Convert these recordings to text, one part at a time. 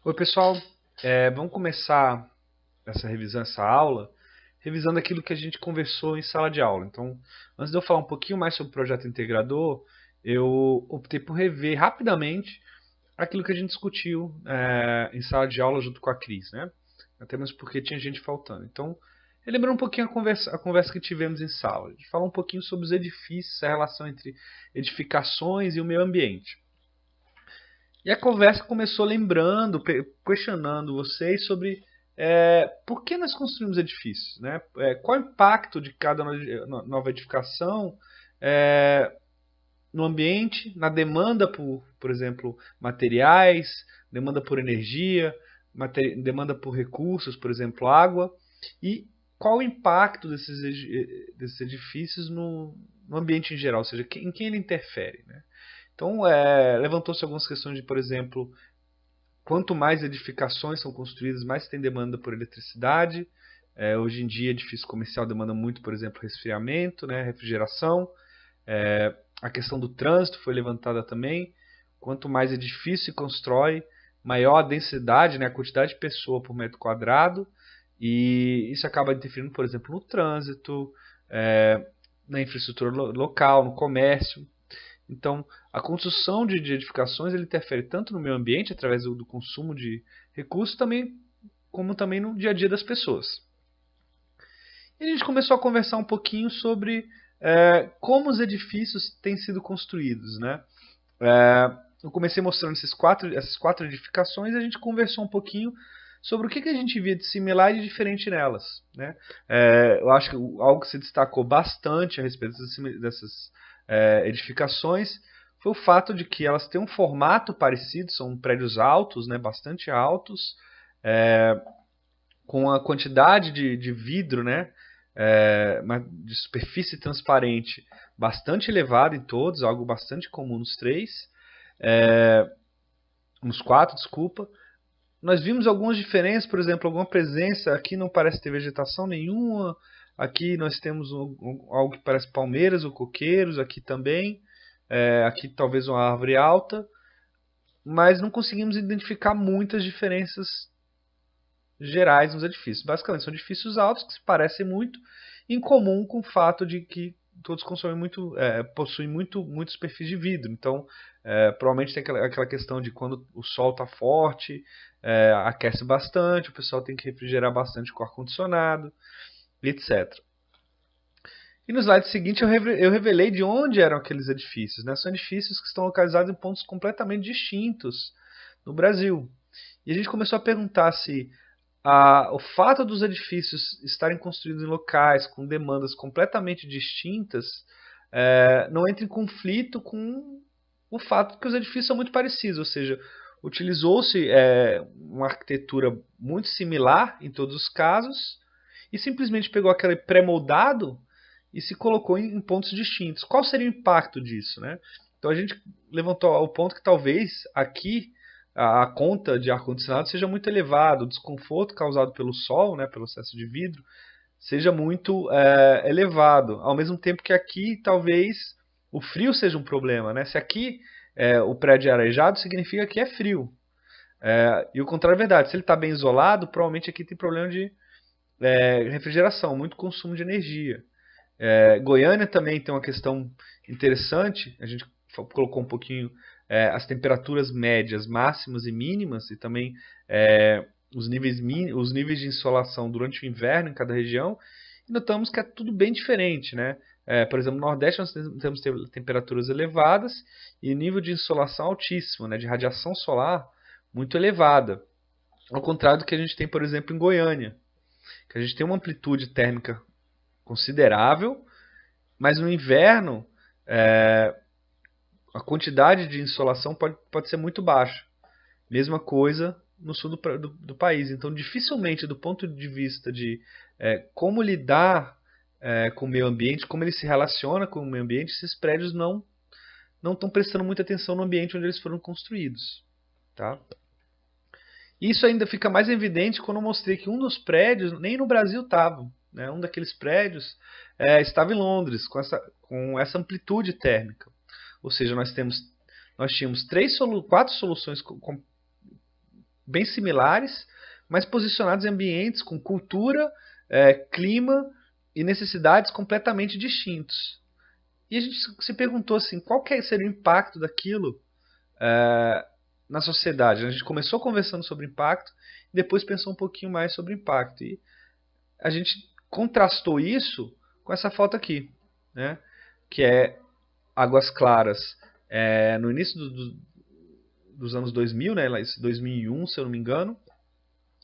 Oi, pessoal. Vamos começar essa revisão, essa aula, revisando aquilo que a gente conversou em sala de aula. Então, antes de eu falar um pouquinho mais sobre o projeto integrador, eu optei por rever rapidamente aquilo que a gente discutiu em sala de aula junto com a Cris, né? Até mesmo porque tinha gente faltando. Então, relembrando um pouquinho a conversa que tivemos em sala. A gente falou um pouquinho sobre os edifícios, a relação entre edificações e o meio ambiente. E a conversa começou lembrando, questionando vocês sobre por que nós construímos edifícios, né? Qual o impacto de cada nova edificação é, no ambiente, na demanda por exemplo, materiais, demanda por energia, demanda por recursos, por exemplo, água, e qual o impacto desses edifícios no ambiente em geral, ou seja, em quem ele interfere, né? Então, levantou-se algumas questões de, por exemplo, quanto mais edificações são construídas, mais tem demanda por eletricidade. Hoje em dia, edifício comercial demanda muito, por exemplo, resfriamento, né, refrigeração. A questão do trânsito foi levantada também. Quanto mais edifício se constrói, maior a densidade, né, a quantidade de pessoa por metro quadrado. E isso acaba interferindo, por exemplo, no trânsito, na infraestrutura local, no comércio. Então, a construção de edificações ele interfere tanto no meio ambiente, através do consumo de recursos, como também no dia a dia das pessoas. E a gente começou a conversar um pouquinho sobre como os edifícios têm sido construídos, né? Eu comecei mostrando essas quatro edificações e a gente conversou um pouquinho sobre o que a gente via de similar e de diferente nelas, né? Eu acho que algo que se destacou bastante a respeito dessas edificações foi o fato de que elas têm um formato parecido, são prédios altos, né, bastante altos, com a quantidade de vidro, né, de superfície transparente bastante elevada em todos, algo bastante comum nos três, nos quatro, desculpa. Nós vimos algumas diferenças, por exemplo, alguma presença, aqui não parece ter vegetação nenhuma, aqui nós temos algo que parece palmeiras ou coqueiros, aqui também, aqui talvez uma árvore alta, mas não conseguimos identificar muitas diferenças gerais nos edifícios. Basicamente, são edifícios altos que se parecem muito, em comum com o fato de que todos possuem muito superfície de vidro. Então, provavelmente tem aquela questão de quando o sol está forte, aquece bastante, o pessoal tem que refrigerar bastante com ar-condicionado, etc. E no slide seguinte eu revelei de onde eram aqueles edifícios, né? São edifícios que estão localizados em pontos completamente distintos no Brasil. E a gente começou a perguntar se o fato dos edifícios estarem construídos em locais com demandas completamente distintas não entra em conflito com o fato de que os edifícios são muito parecidos, ou seja, utilizou-se uma arquitetura muito similar em todos os casos e simplesmente pegou aquele pré-moldado e se colocou em pontos distintos. Qual seria o impacto disso, né? Então a gente levantou ao ponto que talvez aqui a conta de ar-condicionado seja muito elevada, o desconforto causado pelo sol, né, pelo excesso de vidro, seja muito elevado. Ao mesmo tempo que aqui talvez o frio seja um problema, né? Se aqui o prédio é arejado, significa que é frio. E o contrário é verdade. Se ele está bem isolado, provavelmente aqui tem problema de refrigeração, muito consumo de energia. Goiânia também tem uma questão interessante. A gente colocou um pouquinho as temperaturas médias, máximas e mínimas, e também os níveis de insolação durante o inverno em cada região. E notamos que é tudo bem diferente, né? Por exemplo, no Nordeste nós temos temperaturas elevadas e nível de insolação altíssimo, né? De radiação solar muito elevada. Ao contrário do que a gente tem, por exemplo, em Goiânia, que a gente tem uma amplitude térmica considerável, mas no inverno a quantidade de insolação pode ser muito baixa. Mesma coisa no sul do país. Então, dificilmente, do ponto de vista de como lidar com o meio ambiente, como ele se relaciona com o meio ambiente, esses prédios não estão prestando muita atenção no ambiente onde eles foram construídos. Tá? Isso ainda fica mais evidente quando eu mostrei que um dos prédios nem no Brasil estava. Né? Um daqueles prédios estava em Londres, com essa amplitude térmica. Ou seja, nós tínhamos quatro soluções bem similares, mas posicionados em ambientes com cultura, clima e necessidades completamente distintos. E a gente se perguntou assim, qual que seria o impacto daquilo na sociedade? A gente começou conversando sobre impacto e depois pensou um pouquinho mais sobre impacto. E a gente contrastou isso com essa foto aqui, né? Que é Águas Claras no início dos anos 2000, né? 2001, se eu não me engano.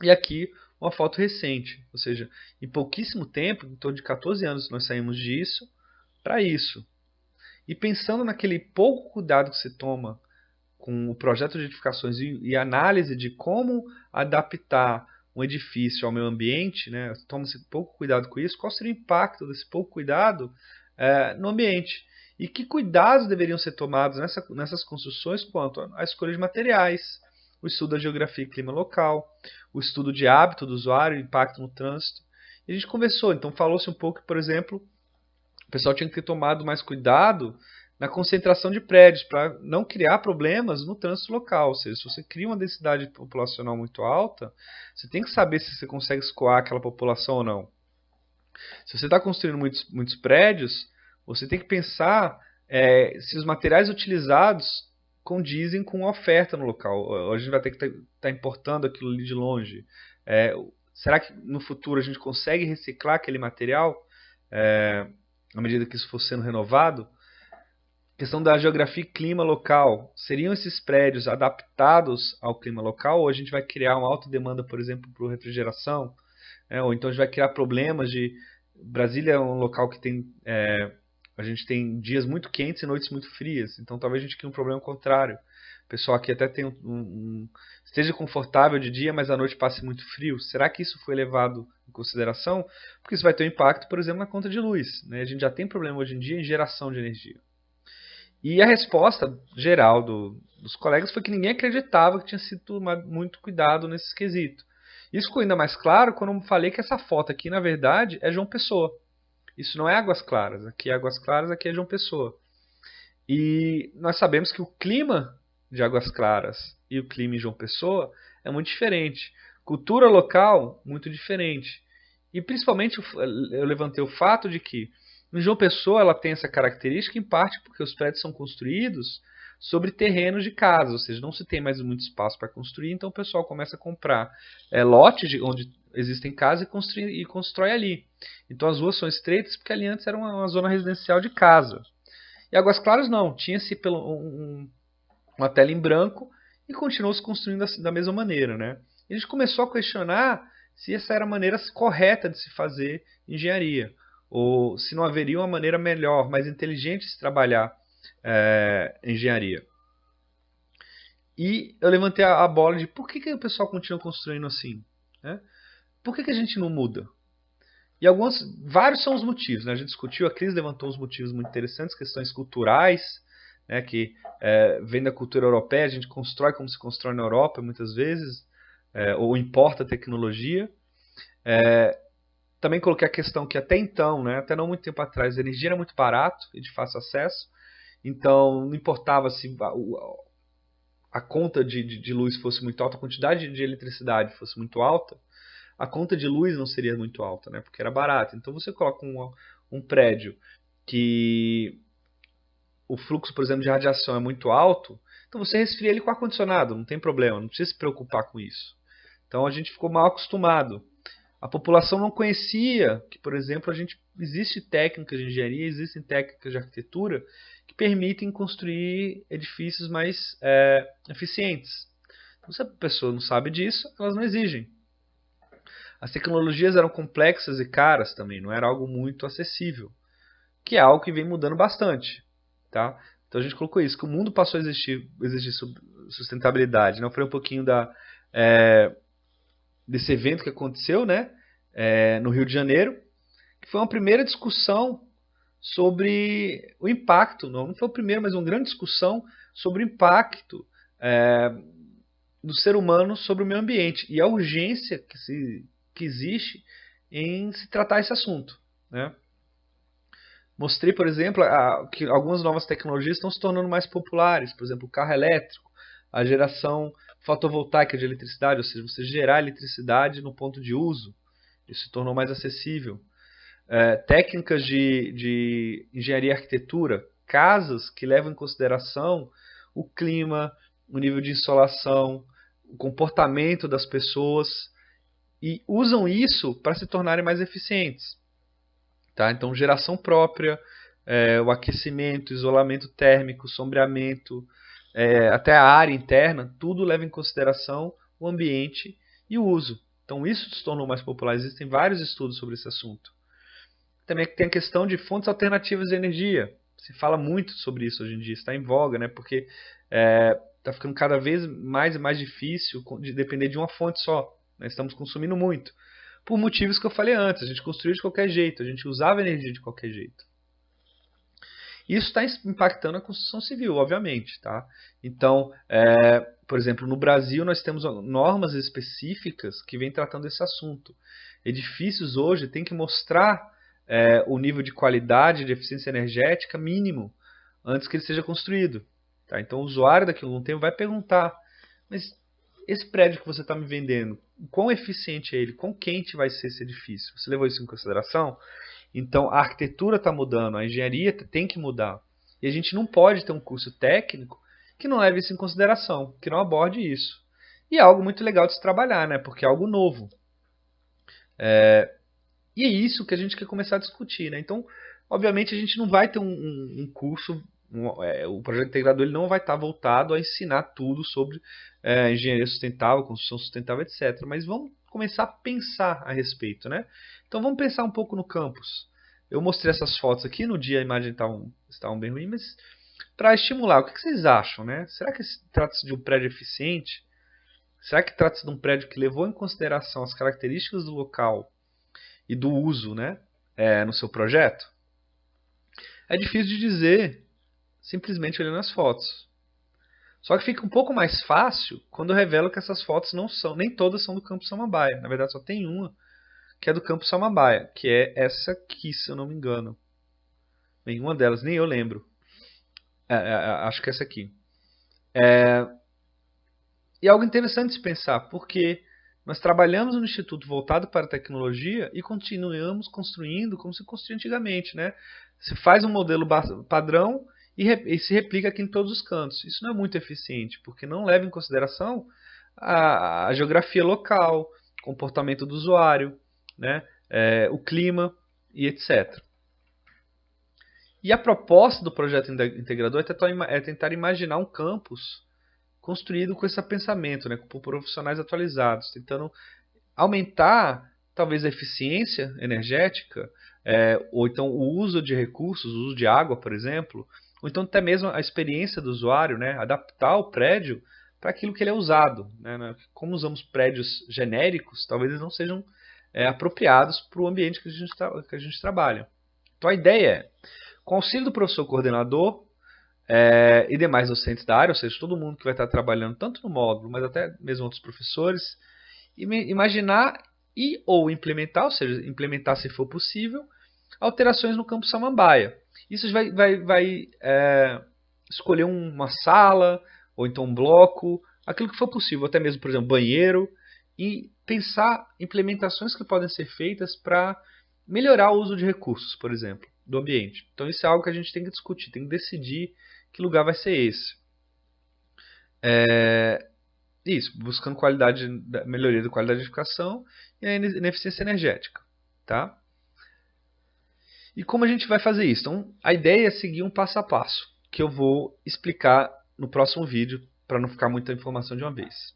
E aqui uma foto recente, ou seja, em pouquíssimo tempo, em torno de 14 anos, nós saímos disso para isso. E pensando naquele pouco cuidado que se toma com o projeto de edificações e análise de como adaptar um edifício ao meio ambiente, né, toma-se pouco cuidado com isso, qual seria o impacto desse pouco cuidado no ambiente? E que cuidados deveriam ser tomados nessas construções quanto à escolha de materiais, o estudo da geografia e clima local, o estudo de hábito do usuário, impacto no trânsito. E a gente conversou, então falou-se um pouco, por exemplo, o pessoal tinha que ter tomado mais cuidado na concentração de prédios para não criar problemas no trânsito local. Ou seja, se você cria uma densidade populacional muito alta, você tem que saber se você consegue escoar aquela população ou não. Se você está construindo muitos prédios, você tem que pensar se os materiais utilizados condizem com a oferta no local. A gente vai ter que estar importando aquilo ali de longe. Será que no futuro a gente consegue reciclar aquele material à medida que isso for sendo renovado? Questão da geografia e clima local. Seriam esses prédios adaptados ao clima local ou a gente vai criar uma alta demanda, por exemplo, por refrigeração? Ou então a gente vai criar problemas de... Brasília é um local que tem... a gente tem dias muito quentes e noites muito frias. Então talvez a gente crie um problema contrário. O pessoal aqui até tem esteja confortável de dia, mas à noite passe muito frio. Será que isso foi levado em consideração? Porque isso vai ter um impacto, por exemplo, na conta de luz, né? A gente já tem problema hoje em dia em geração de energia. E a resposta geral dos colegas foi que ninguém acreditava que tinha sido muito cuidado nesse quesito. Isso ficou ainda mais claro quando eu falei que essa foto aqui, na verdade, é João Pessoa. Isso não é Águas Claras. Aqui é Águas Claras, aqui é João Pessoa. E nós sabemos que o clima de Águas Claras e o clima em João Pessoa é muito diferente. Cultura local, muito diferente. E principalmente eu levantei o fato de que em João Pessoa ela tem essa característica em parte porque os prédios são construídos sobre terrenos de casas, ou seja, não se tem mais muito espaço para construir, então o pessoal começa a comprar lotes onde existem casas e constrói ali. Então as ruas são estreitas porque ali antes era uma zona residencial de casa. E Águas Claras não, tinha-se uma tela em branco e continuou-se construindo da mesma maneira, né? E a gente começou a questionar se essa era a maneira correta de se fazer engenharia, ou se não haveria uma maneira melhor, mais inteligente de se trabalhar engenharia. E eu levantei a bola de por que o pessoal continua construindo assim? Né? Por que a gente não muda? E vários são os motivos. Né? A gente discutiu, a Cris levantou uns motivos muito interessantes, questões culturais, né, que vem da cultura europeia, a gente constrói como se constrói na Europa muitas vezes, ou importa tecnologia. Também coloquei a questão que até então, né, até não muito tempo atrás, a energia era muito barato e de fácil acesso, então não importava se a conta de luz fosse muito alta, a quantidade de eletricidade fosse muito alta, a conta de luz não seria muito alta, né, porque era barato. Então você coloca um prédio que o fluxo, por exemplo, de radiação é muito alto, então você resfria ele com ar-condicionado, não tem problema, não precisa se preocupar com isso. Então a gente ficou mal acostumado. A população não conhecia que, por exemplo, existe técnicas de engenharia, existem técnicas de arquitetura que permitem construir edifícios mais eficientes. Então, se a pessoa não sabe disso, elas não exigem. As tecnologias eram complexas e caras também, não era algo muito acessível, que é algo que vem mudando bastante. Tá? Então a gente colocou isso, que o mundo passou a exigir sustentabilidade. Né? Eu falei um pouquinho desse evento que aconteceu, né, no Rio de Janeiro, que foi uma primeira discussão sobre o impacto, não foi o primeiro, mas uma grande discussão sobre o impacto do ser humano sobre o meio ambiente e a urgência que existe em se tratar esse assunto. Né? Mostrei, por exemplo, que algumas novas tecnologias estão se tornando mais populares, por exemplo, o carro elétrico. a geração fotovoltaica de eletricidade, ou seja, você gerar eletricidade no ponto de uso, isso se tornou mais acessível. Técnicas de engenharia e arquitetura, casas que levam em consideração o clima, o nível de insolação, o comportamento das pessoas e usam isso para se tornarem mais eficientes. Tá? Então, geração própria, o aquecimento, isolamento térmico, sombreamento, até a área interna, tudo leva em consideração o ambiente e o uso. Então, isso se tornou mais popular. Existem vários estudos sobre esse assunto. Também tem a questão de fontes alternativas de energia. Se fala muito sobre isso hoje em dia, está em voga, né? Porque está ficando cada vez mais e mais difícil de depender de uma fonte só. Nós estamos consumindo muito. Por motivos que eu falei antes, a gente construiu de qualquer jeito, a gente usava energia de qualquer jeito. Isso está impactando a construção civil, obviamente. Tá? Então, por exemplo, no Brasil nós temos normas específicas que vêm tratando desse assunto. Edifícios hoje têm que mostrar o nível de qualidade, de eficiência energética mínimo antes que ele seja construído. Tá? Então o usuário daqui a algum tempo vai perguntar, mas esse prédio que você está me vendendo, quão eficiente é ele? Quão quente vai ser esse edifício? Você levou isso em consideração? Então a arquitetura está mudando, a engenharia tem que mudar. E a gente não pode ter um curso técnico que não leve isso em consideração, que não aborde isso. E é algo muito legal de se trabalhar, né? Porque é algo novo. E é isso que a gente quer começar a discutir, né? Então, obviamente, a gente não vai ter um curso, o projeto integrador ele não vai estar voltado a ensinar tudo sobre engenharia sustentável, construção sustentável, etc. Mas vamos começar a pensar a respeito, né? Então, vamos pensar um pouco no campus. Eu mostrei essas fotos aqui, no dia a imagem estavam bem ruim, mas para estimular, o que vocês acham, né? Será que trata-se de um prédio eficiente? Será que trata-se de um prédio que levou em consideração as características do local e do uso, né, no seu projeto? É difícil de dizer simplesmente olhando as fotos. Só que fica um pouco mais fácil quando eu revelo que essas fotos nem todas são do Campo Samambaia. Na verdade, só tem uma que é do Campo Samambaia, que é essa aqui, se eu não me engano. Nenhuma delas, nem eu lembro. Acho que é essa aqui. E é algo interessante de se pensar, porque nós trabalhamos no Instituto voltado para a tecnologia e continuamos construindo como se construía antigamente, né? Se faz um modelo padrão e se replica aqui em todos os cantos. Isso não é muito eficiente, porque não leva em consideração a geografia local, comportamento do usuário, né? O clima e etc. E a proposta do projeto integrador é tentar imaginar um campus construído com esse pensamento, né, por profissionais atualizados, tentando aumentar talvez a eficiência energética, ou então o uso de recursos, o uso de água, por exemplo, ou então até mesmo a experiência do usuário, né, adaptar o prédio para aquilo que ele é usado. Né? Como usamos prédios genéricos, talvez eles não sejam apropriados para o ambiente que a gente trabalha. Então a ideia é, com o auxílio do professor coordenador, e demais docentes da área, ou seja, todo mundo que vai estar trabalhando tanto no módulo, mas até mesmo outros professores, imaginar ou implementar, ou seja, implementar se for possível, alterações no Campo Samambaia. Isso vai escolher uma sala, ou então um bloco, aquilo que for possível, até mesmo, por exemplo, banheiro, e pensar implementações que podem ser feitas para melhorar o uso de recursos, por exemplo, do ambiente. Então isso é algo que a gente tem que discutir, tem que decidir que lugar vai ser esse. Isso, buscando melhoria da qualidade de edificação e a eficiência energética. Tá? E como a gente vai fazer isso? Então, a ideia é seguir um passo a passo, que eu vou explicar no próximo vídeo, para não ficar muita informação de uma vez.